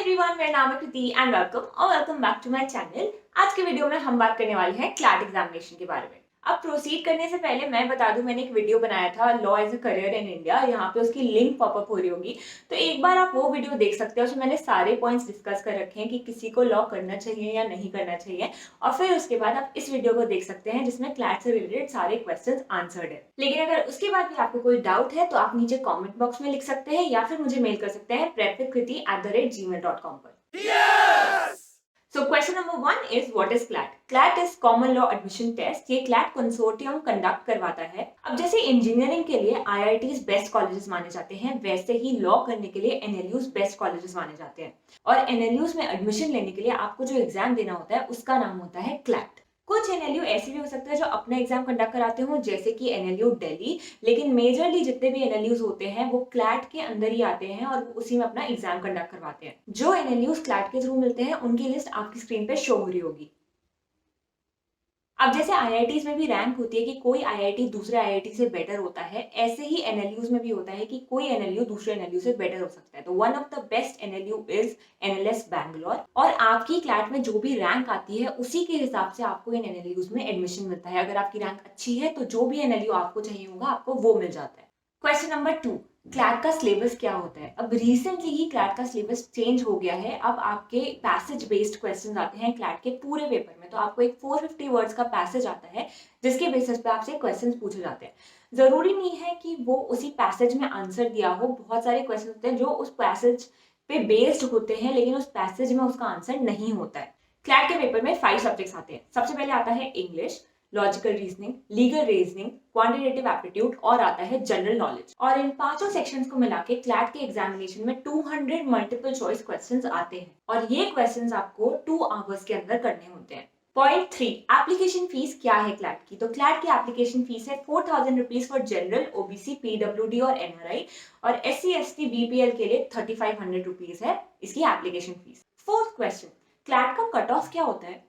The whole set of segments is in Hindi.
एवरीवन, मेरा नाम है Kriti and welcome back to my channel. आज के वीडियो में हम बात करने वाले हैं क्लैट एग्जामिनेशन के बारे में। अब प्रोसीड करने से पहले मैं बता दूं, मैंने एक वीडियो बनाया था law as a career in India. यहाँ पे उसकी लिंक पॉपअप हो रही होगी, तो एक बार आप वो वीडियो देख सकते हैं। उसमें मैंने सारे पॉइंट्स डिस्कस कर रखे हैं कि किसी को लॉ करना चाहिए या नहीं करना चाहिए, और फिर उसके बाद आप इस वीडियो को देख सकते हैं जिसमें क्लैट से रिलेटेड सारे क्वेश्चन आंसर्ड है। लेकिन अगर उसके बाद भी आपको कोई डाउट है तो आप नीचे कॉमेंट बॉक्स में लिख सकते हैं या फिर मुझे मेल कर सकते हैं prepwithkriti@gmail.com पर। Yes! So question number 1 is what is CLAT? CLAT is Common Law Admission Test। ये CLAT कंसोर्टियम कंडक्ट करवाता है। अब जैसे इंजीनियरिंग के लिए IITs बेस्ट कॉलेजेस माने जाते हैं, वैसे ही लॉ करने के लिए NLUs बेस्ट कॉलेजेस माने जाते हैं। और NLUs में एडमिशन लेने के लिए आपको जो एग्जाम देना होता है उसका नाम होता है CLAT। कुछ NLU ऐसे भी हो सकते हैं जो अपना एग्जाम कंडक्ट कराते हो, जैसे कि NLU दिल्ली, लेकिन मेजरली जितने भी NLUs होते हैं वो क्लैट के अंदर ही आते हैं और उसी में अपना एग्जाम कंडक्ट करवाते हैं। जो NLUs क्लैट के थ्रू मिलते हैं उनकी लिस्ट आपकी स्क्रीन पे शो हो रही होगी। अब जैसे IITs में भी रैंक होती है कि कोई IIT दूसरे IIT से बेटर होता है, ऐसे ही NLUs में भी होता है कि कोई NLU दूसरे NLU से बेटर हो सकता है। तो one of the best NLU is NLS Bangalore, और आपकी क्लैट में जो भी रैंक आती है उसी के हिसाब से आपको इन NLUs में एडमिशन मिलता है। अगर आपकी रैंक अच्छी है तो जो भी NLU आपको चाहिए होगा आपको वो मिल जाता है। क्वेश्चन नंबर 2, क्लैट का सिलेबस क्या होता है? अब रिसेंटली ही क्लैट का सिलेबस चेंज हो गया है। अब आपके पैसेज बेस्ड क्वेश्चंस आते हैं क्लैट के पूरे पेपर में। तो आपको एक 450 वर्ड्स का पैसेज आता है जिसके बेसिस पे आपसे क्वेश्चंस पूछे जाते हैं। जरूरी नहीं है कि वो उसी पैसेज में आंसर दिया हो। बहुत सारे क्वेश्चन होते हैं जो उस पैसेज पे बेस्ड होते हैं लेकिन उस पैसेज में उसका आंसर नहीं होता है। क्लैट के पेपर में 5 सब्जेक्ट्स आते हैं। सबसे पहले आता है English, logical reasoning, legal reasoning, quantitative aptitude और आता है जनरल नॉलेज। और इन पांचों सेक्शंस को मिला के क्लैट के एग्जामिनेशन में 200 मल्टीपल चॉइस क्वेश्चंस आते हैं और ये क्वेश्चंस आपको 2 आवर्स के अंदर करने होते हैं। पॉइंट 3, एप्लीकेशन फीस क्या है क्लैट की? तो क्लैट की एप्लीकेशन फीस है 4000 rupees for general, OBC, PWD और NRI, और SC ST BPL के लिए 3500 रुपीज है इसकी application fees. Fourth question, CLAT का कट ऑफ क्या होता है?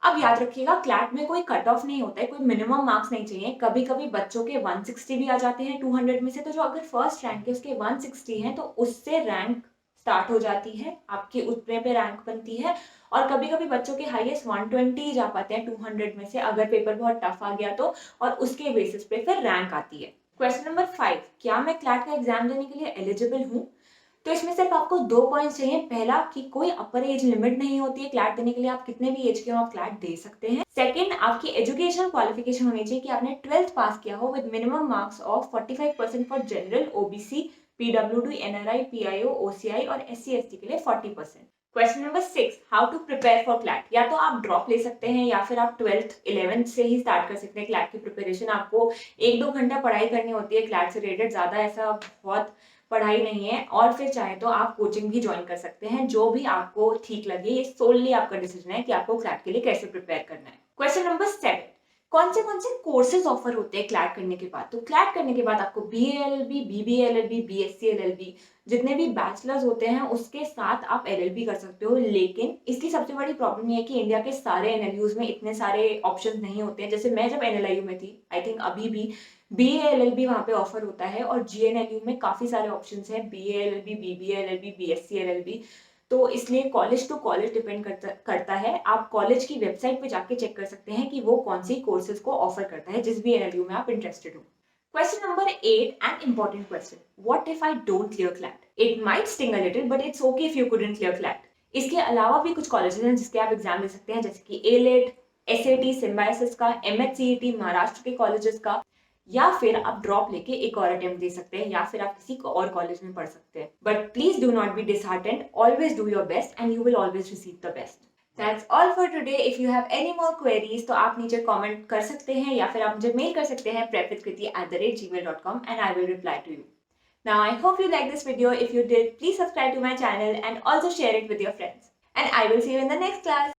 अब याद रखिएगा, क्लैट में कोई कट ऑफ नहीं होता है, कोई मिनिमम मार्क्स नहीं चाहिए। कभी कभी बच्चों के 160 भी आ जाते हैं 200 में से, तो जो अगर फर्स्ट रैंक है उसके 160 हैं तो उससे रैंक स्टार्ट हो जाती है, आपके उतने पे रैंक बनती है। और कभी कभी बच्चों के हाईएस्ट 120 जा पाते हैं 200 में से, अगर पेपर बहुत टफ आ गया तो, और उसके बेसिस पे फिर रैंक आती है। क्वेश्चन नंबर 5, क्या मैं क्लैट का एग्जाम देने के लिए एलिजिबल हूँ? तो इसमें सिर्फ आपको 2 पॉइंट्स चाहिए। पहला कि कोई अपर एज लिमिट नहीं होती है क्लैट देने के लिए, आप कितने भी एज के हो आप क्लैट दे सकते हैं। सेकंड, आपकी एजुकेशनल क्वालिफिकेशन होनी चाहिए कि आपने 12th पास किया हो with minimum marks of 45% for general, OBC, PWD, NRI, PIO, OCI और SC ST के लिए 40%। Question number 6, how to prepare for CLAT? या तो आप ड्रॉप ले सकते हैं या फिर आप 12th 11th से ही स्टार्ट कर सकते हैं क्लैट की प्रिपरेशन। आपको 1-2 घंटा पढ़ाई करनी होती है क्लैट से रिलेटेड, ज्यादा ऐसा बहुत पढ़ाई नहीं है। और फिर चाहे तो आप कोचिंग भी ज्वाइन कर सकते हैं, जो भी आपको ठीक लगे। ये सोलली आपका डिसीजन है कि आपको क्लैट के लिए कैसे प्रिपेयर करना है। क्वेश्चन नंबर 7, कौन से कोर्सेज ऑफर होते हैं क्लैट करने के बाद? तो क्लैट करने के बाद आपको BA LLB, BBA LLB, BSc LLB, जितने भी बैचलर्स होते हैं उसके साथ आप LLB कर सकते हो। लेकिन इसकी सबसे बड़ी प्रॉब्लम ये है कि इंडिया के सारे NLUs में इतने सारे ऑप्शंस नहीं होते हैं। जैसे मैं जब NLIU में थी, आई थिंक अभी भी BA LLB वहाँ पे ऑफर होता है, और GNLU में काफी सारे ऑप्शंस हैं, BA LLB, BBA LLB, BSc LLB। तो इसलिए कॉलेज टू कॉलेज डिपेंड करता है। आप कॉलेज की वेबसाइट पे जाके चेक कर सकते हैं कि वो कौन सी कोर्सेज को ऑफर करता है, जिस भी NLU में आप इंटरेस्टेड हो। Question number 8, an important question. What if I don't clear CLAT? It might sting a little, but it's okay if you couldn't clear CLAT. इसके अलावा भी कुछ कॉलेजेस हैं जिसके आप एग्जाम दे सकते हैं, जैसे कि ALET, SAT, सिम्बायोसिस का, MHCET महाराष्ट्र के कॉलेजेस का, या फिर आप ड्रॉप लेके एक और अटेम्प्ट दे सकते हैं, या फिर आप किसी और कॉलेज में पढ़ सकते हैं। But please do not be disheartened, always do your best and you will always receive the best. That's all for today. If you have any more queries तो आप नीचे कमेंट कर सकते हैं या फिर आप मुझे मेल कर सकते हैं prepwithkriti@gmail.com and I will reply to you. Now I hope you like this video. If you did, please subscribe to my channel and also share it with your friends. And I will see you in the next class.